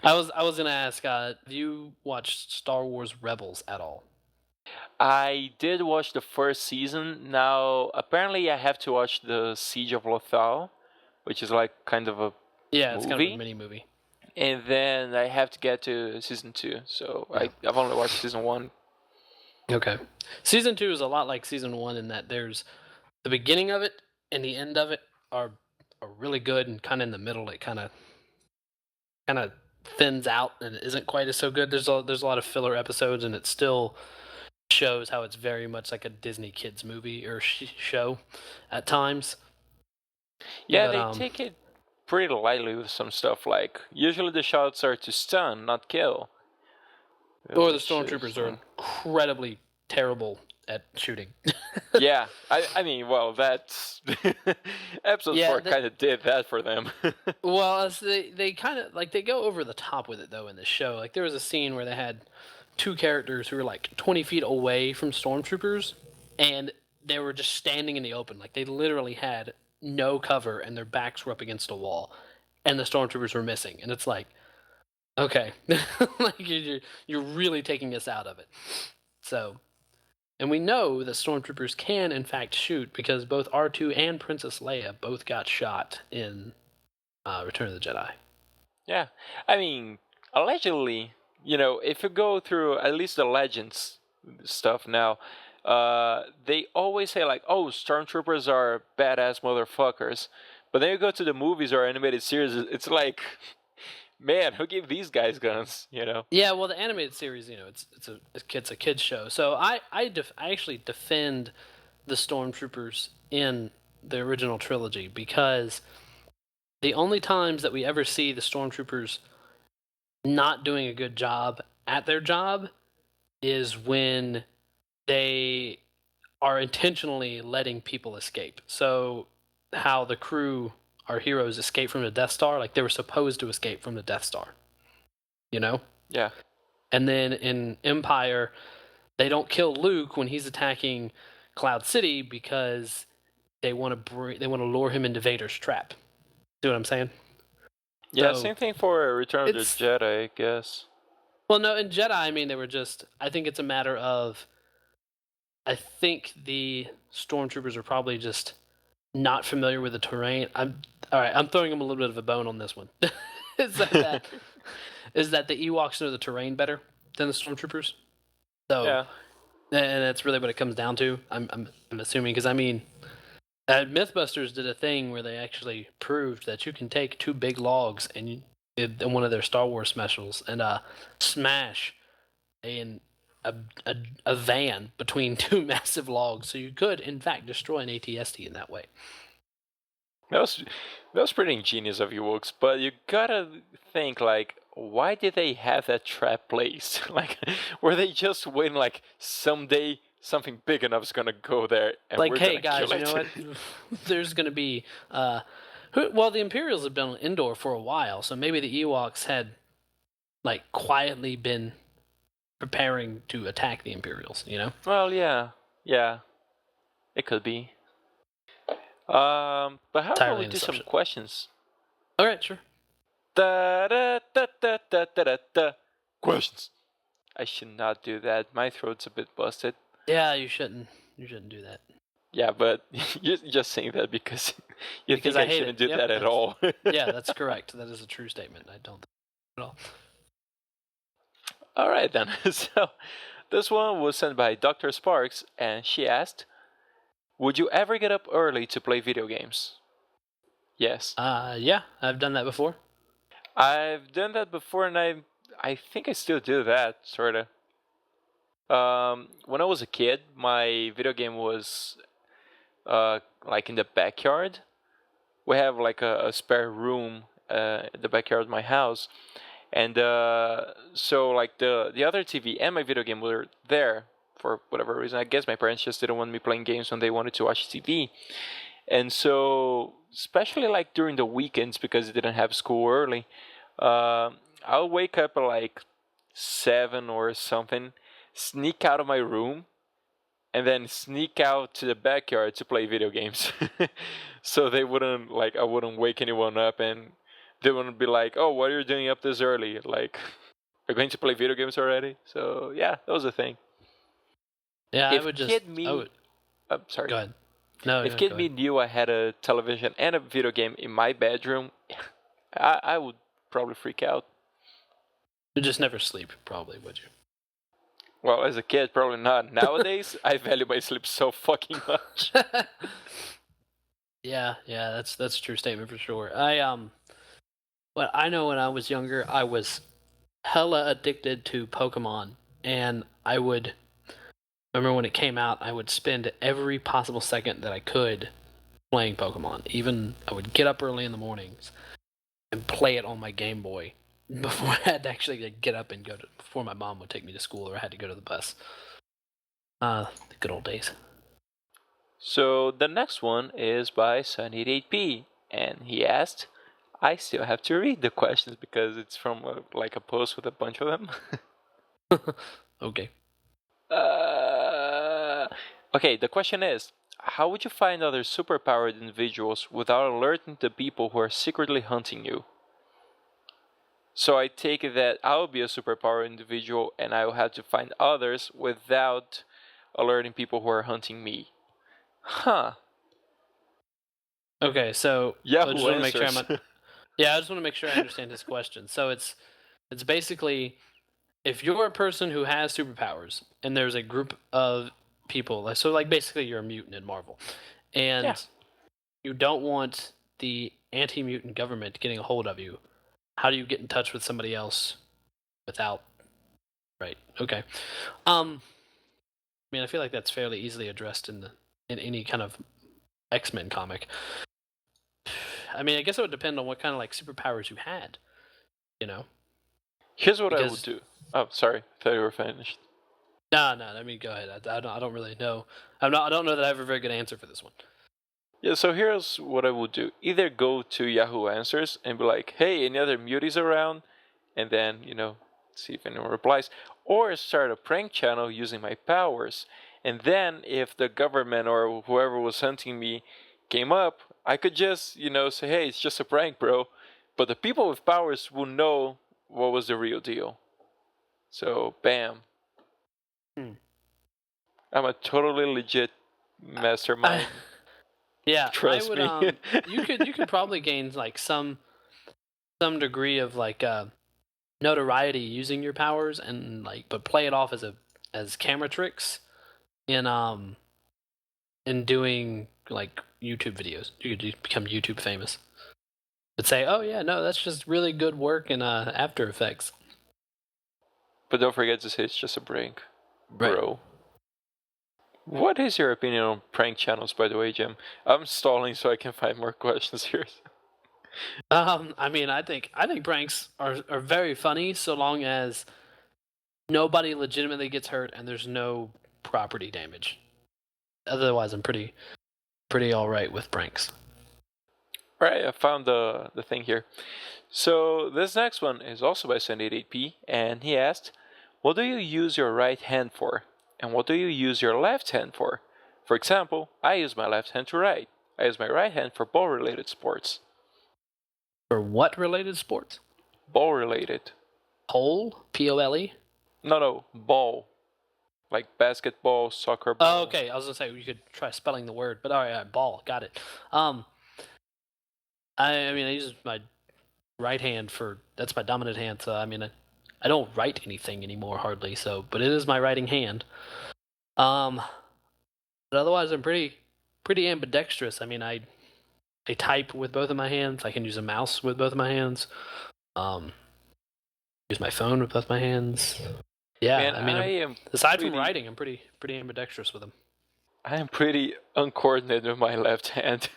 I was gonna ask, have you watched Star Wars Rebels at all? I did watch the first season. Now, apparently, I have to watch the Siege of Lothal, which is like kind of a It's kind of a movie. mini movie. And then I have to get to season 2. So Yeah. I've only watched season 1. Okay. Season 2 is a lot like season 1 in that there's the beginning of it and the end of it are really good, and kind of in the middle it kind of thins out and isn't quite as so good. There's a lot of filler episodes, and it still shows how it's very much like a Disney kids movie or show at times. Yeah, But, they take it pretty lightly with some stuff. Like usually the shots are to stun, not kill. Or the stormtroopers are incredibly terrible at shooting. Yeah, I mean, well, that's episode 4 kind of did that for them. Well, they kind of like they go over the top with it though in the show. Like there was a scene where they had two characters who were like 20 feet away from stormtroopers, and they were just standing in the open. Like they literally had no cover, and their backs were up against a wall, and the stormtroopers were missing. And it's like, okay, like you're really taking us out of it. So, and we know that stormtroopers can in fact shoot because both R2 and Princess Leia both got shot in Return of the Jedi. Yeah, I mean, allegedly, if you go through at least the Legends stuff now, they always say like, "Oh, stormtroopers are badass motherfuckers," but then you go to the movies or animated series, it's like, man, who gave these guys guns? Yeah, well, the animated series, it's a kids show, so I actually defend the stormtroopers in the original trilogy because the only times that we ever see the stormtroopers not doing a good job at their job is when they are intentionally letting people escape. So how the crew, our heroes, escape from the Death Star, like they were supposed to escape from the Death Star. Yeah. And then in Empire, they don't kill Luke when he's attacking Cloud City because they want to lure him into Vader's trap. See what I'm saying? Yeah, so, same thing for Return of the Jedi, I guess. Well, no, in Jedi, I mean, they were just... I think it's a matter of... I think the stormtroopers are probably just not familiar with the terrain. I'm throwing them a little bit of a bone on this one. is that the Ewoks know the terrain better than the stormtroopers? So, yeah. And that's really what it comes down to. I'm assuming, because I mean... Mythbusters did a thing where they actually proved that you can take two big logs and in one of their Star Wars specials and smash a van between two massive logs, so you could in fact destroy an AT-ST in that way. That was pretty ingenious of Ewoks, but you gotta think like, why did they have that trap placed? Like, were they just waiting like someday something big enough is gonna go there, and like, we're hey gonna guys, kill you know what? There's gonna be well, the Imperials have been on Endor for a while, so maybe the Ewoks had like quietly been preparing to attack the Imperials. Well, yeah, it could be. But how about we do some questions? All right, sure. Questions. I should not do that. My throat's a bit busted. Yeah, you shouldn't. You shouldn't do that. Yeah, but you're just saying that because you think I shouldn't do that at all. Yeah, that's correct. That is a true statement. I don't think at all. All right then. So this one was sent by Dr. Sparks, and she asked, "Would you ever get up early to play video games?" Yes. Yeah, I've done that before. I've done that before, and I think I still do that, sorta. When I was a kid, my video game was like in the backyard. We have like a spare room in the backyard of my house, and so like the other TV and my video game were there for whatever reason. I guess my parents just didn't want me playing games when they wanted to watch TV, and so especially like during the weekends because I didn't have school early, I'll wake up at like 7 or something, sneak out of my room, and then sneak out to the backyard to play video games. So they wouldn't like I wouldn't wake anyone up, and they wouldn't be like, "Oh, what are you doing up this early? Like, you're going to play video games already?" So yeah, that was a thing. Yeah, If I would just. kid me, I would. sorry. Go ahead. No, If no, kid go me ahead. knew I had a television and a video game in my bedroom, I would probably freak out. You'd just never sleep, probably, would you? Well, as a kid, probably not. Nowadays, I value my sleep so fucking much. Yeah, that's a true statement for sure. Well, I know when I was younger, I was hella addicted to Pokemon, and I would remember when it came out, I would spend every possible second that I could playing Pokemon. Even I would get up early in the mornings and play it on my Game Boy before I had to actually get up and go to before my mom would take me to school or I had to go to the bus. The good old days. So the next one is by Sunny8P, and he asked, I still have to read the questions because it's from like a post with a bunch of them. Okay. Okay, the question is, how would you find other superpowered individuals without alerting the people who are secretly hunting you? So I take it that I'll be a superpowered individual and I will have to find others without alerting people who are hunting me. Huh. Okay, so I Yahoo just want to make sure answers. I just want to make sure I understand his question. So it's basically if you're a person who has superpowers and there's a group of people, so like basically you're a mutant in Marvel, and Yeah. you don't want the anti-mutant government getting a hold of you, how do you get in touch with somebody else without? Right. Okay. I mean, I feel like that's fairly easily addressed in any kind of X-Men comic. I mean, I guess it would depend on what kind of like superpowers you had, you know. Here's what I would Because do. Oh, sorry. I thought you were finished. no. I mean, go ahead. I don't really know. I don't know that I have a very good answer for this one. Yeah, so here's what I would do. Either go to Yahoo Answers and be like, hey, any other muties around? And then, see if anyone replies. Or start a prank channel using my powers. And then, if the government or whoever was hunting me came up, I could just, say, hey, it's just a prank, bro. But the people with powers will know what was the real deal. So, bam. I'm a totally legit mastermind. Yeah, Trust I would. me. You could probably gain like some degree of like notoriety using your powers and like, but play it off as camera tricks in doing like YouTube videos. You could become YouTube famous. But say, oh yeah, no, that's just really good work in After Effects. But don't forget to say it's just a prank, Right. bro. What is your opinion on prank channels, by the way, Jim? I'm stalling so I can find more questions here. I mean, I think pranks are very funny so long as nobody legitimately gets hurt and there's no property damage. Otherwise, I'm pretty all right with pranks. Alright, I found the thing here. So this next one is also by Sunny8P, and he asked, what do you use your right hand for? And what do you use your left hand for? For example, I use my left hand to write. I use my right hand for ball-related sports. For what related sports? Ball-related. Pole? P-O-L-E? No, ball. Like basketball, soccer ball. Oh, okay. I was gonna say you could try spelling the word, but all right, ball. Got it. I mean, I use my right hand for that's my dominant hand. So I mean, I don't write anything anymore hardly. So, but it is my writing hand. But otherwise, I'm pretty ambidextrous. I mean, I type with both of my hands. I can use a mouse with both of my hands. Use my phone with both my hands. Yeah, Man, I mean, I am aside pretty, from writing, I'm pretty ambidextrous with them. I am pretty uncoordinated with my left hand.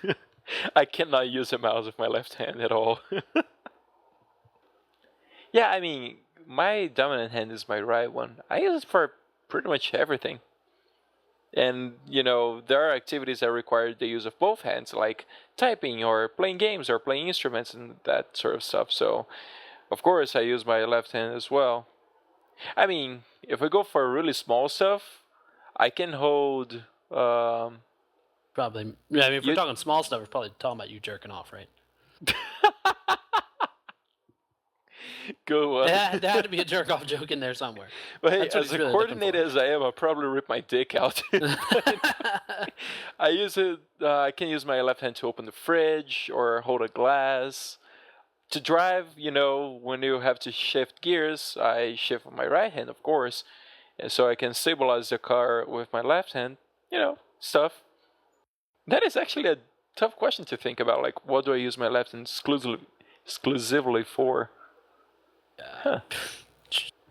I cannot use a mouse with my left hand at all. Yeah, I mean, my dominant hand is my right one. I use it for pretty much everything. And, there are activities that require the use of both hands, like typing or playing games or playing instruments and that sort of stuff. So, of course, I use my left hand as well. I mean, if we go for really small stuff, I can hold. Probably. Yeah, I mean, if we're talking small stuff, we're probably talking about you jerking off, right? Go on. There had to be a jerk off joke in there somewhere. But hey, as really coordinated as I am, I'll probably rip my dick out. I use it. I can use my left hand to open the fridge or hold a glass. To drive, when you have to shift gears, I shift with my right hand, of course, and so I can stabilize the car with my left hand. Stuff. That is actually a tough question to think about. Like, what do I use my left hand exclusively for? Huh.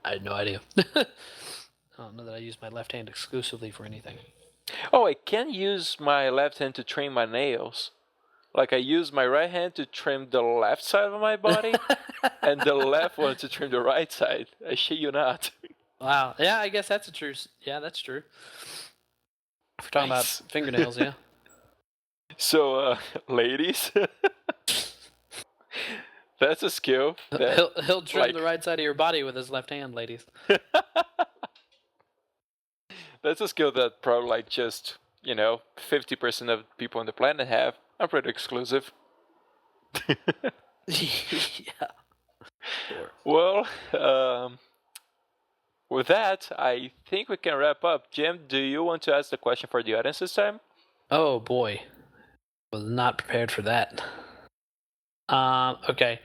I had no idea. I don't know that I use my left hand exclusively for anything. Oh, I can use my left hand to trim my nails. Like, I use my right hand to trim the left side of my body, and the left one to trim the right side. I shit you not. Wow. Yeah, I guess that's true. Yeah, that's true. If we're talking about fingernails, yeah. So, ladies, that's a skill. He'll trim the right side of your body with his left hand, ladies. That's a skill that probably just 50% of people on the planet have. I'm pretty exclusive. Yeah. Sure. Well, with that, I think we can wrap up. Jim, do you want to ask the question for the audience this time? Oh boy, was not prepared for that. Okay.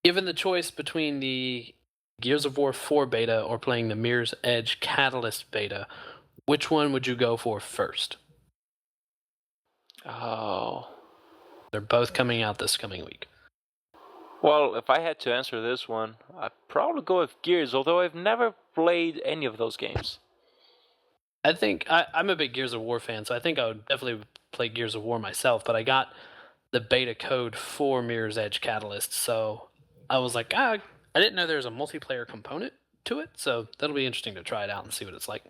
Given the choice between the Gears of War 4 beta or playing the Mirror's Edge Catalyst beta, which one would you go for first? Oh. They're both coming out this coming week. Well, if I had to answer this one, I'd probably go with Gears, although I've never played any of those games. I think I'm a big Gears of War fan, so I think I would definitely play Gears of War myself, but I got the beta code for Mirror's Edge Catalyst, so I was like, I didn't know there was a multiplayer component to it, so that'll be interesting to try it out and see what it's like.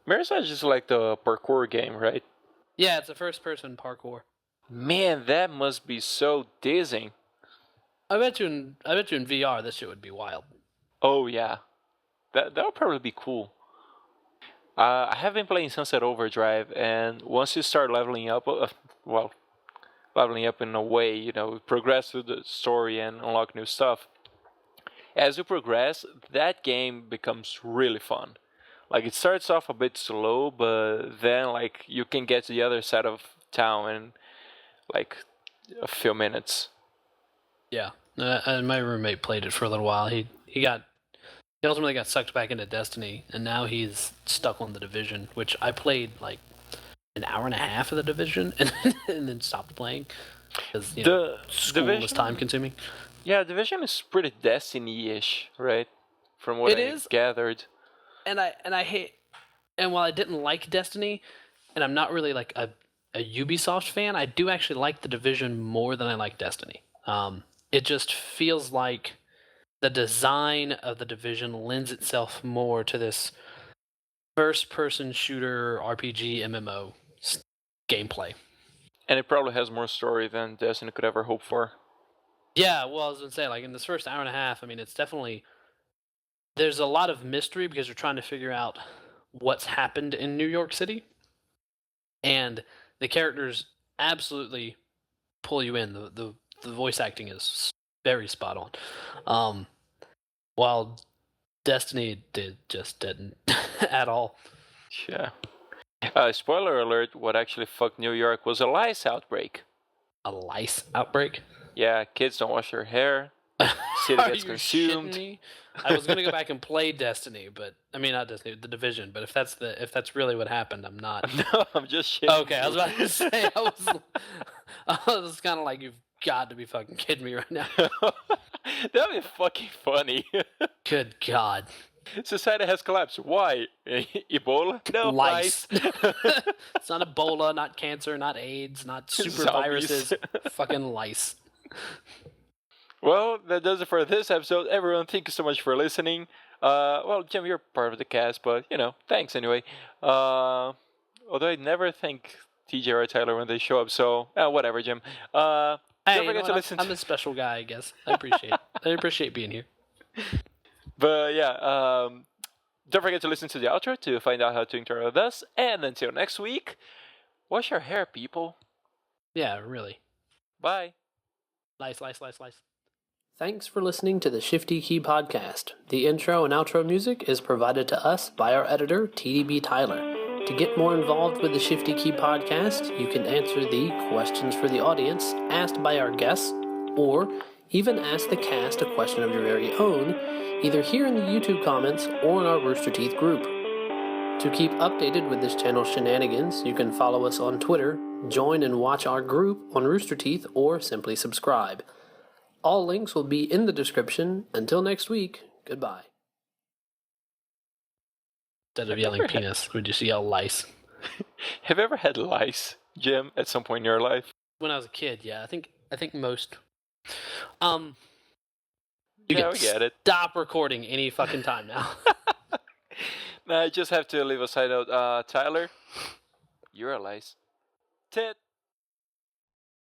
Mirror's Edge is like the parkour game, right? Yeah, it's a first-person parkour. Man, that must be so dizzying. I bet you in VR this shit would be wild. Oh yeah, that would probably be cool. I have been playing Sunset Overdrive, and once you start leveling up, leveling up in a way, progress through the story and unlock new stuff. As you progress, that game becomes really fun. Like, it starts off a bit slow, but then you can get to the other side of town in a few minutes. Yeah, and my roommate played it for a little while. He ultimately got sucked back into Destiny, and now he's stuck on the Division, which I played an hour and a half of the Division, and then stopped playing because school Division was time consuming. Yeah, Division is pretty Destiny-ish, right? From what I gathered. And I hate, and while I didn't like Destiny, and I'm not really a Ubisoft fan, I do actually like the Division more than I like Destiny. It just feels like the design of the Division lends itself more to this first-person shooter RPG MMO gameplay. And it probably has more story than Destiny could ever hope for. Yeah, well, I was going to say, in this first hour and a half, I mean, it's definitely... There's a lot of mystery because you're trying to figure out what's happened in New York City. And the characters absolutely pull you in. The voice acting is very spot on. While Destiny didn't at all. Yeah. Spoiler alert, what actually fucked New York was a lice outbreak. A lice outbreak? Yeah, kids don't wash their hair. city Are gets you consumed. shitting me? I was gonna go back and play Destiny, but I mean not Destiny, The Division. But if that's really what happened, I'm not. No, I'm just shitting. Okay, I was about to say I was kind of like, you've got to be fucking kidding me right now. That'd be fucking funny. Good God. Society has collapsed. Why? Ebola? No, Lice. lice. It's not Ebola, not cancer, not AIDS, not super viruses. Fucking lice. Well, that does it for this episode. Everyone, thank you so much for listening. Well, Jim, you're part of the cast, but, thanks anyway. Although I never thank TJ or Tyler when they show up, so, whatever, Jim. Don't forget to listen I'm a special guy, I guess. I appreciate being here. But, yeah, don't forget to listen to the outro to find out how to interact with us. And until next week, wash your hair, people. Yeah, really. Bye. Lice. Thanks for listening to the Shifty Key Podcast. The intro and outro music is provided to us by our editor, TDBTyler. To get more involved with the Shifty Key Podcast, you can answer the questions for the audience asked by our guests, or even ask the cast a question of your very own, either here in the YouTube comments or in our Rooster Teeth group. To keep updated with this channel's shenanigans, you can follow us on Twitter, join and watch our group on Rooster Teeth, or simply subscribe. All links will be in the description. Until next week, goodbye. Instead of yelling penis, would you yell lice? Have you ever had lice, Jim, at some point in your life? When I was a kid, yeah. I think most. We get it. Stop recording any fucking time now. No, I just have to leave a side note. Tyler, you're a lice. Tit.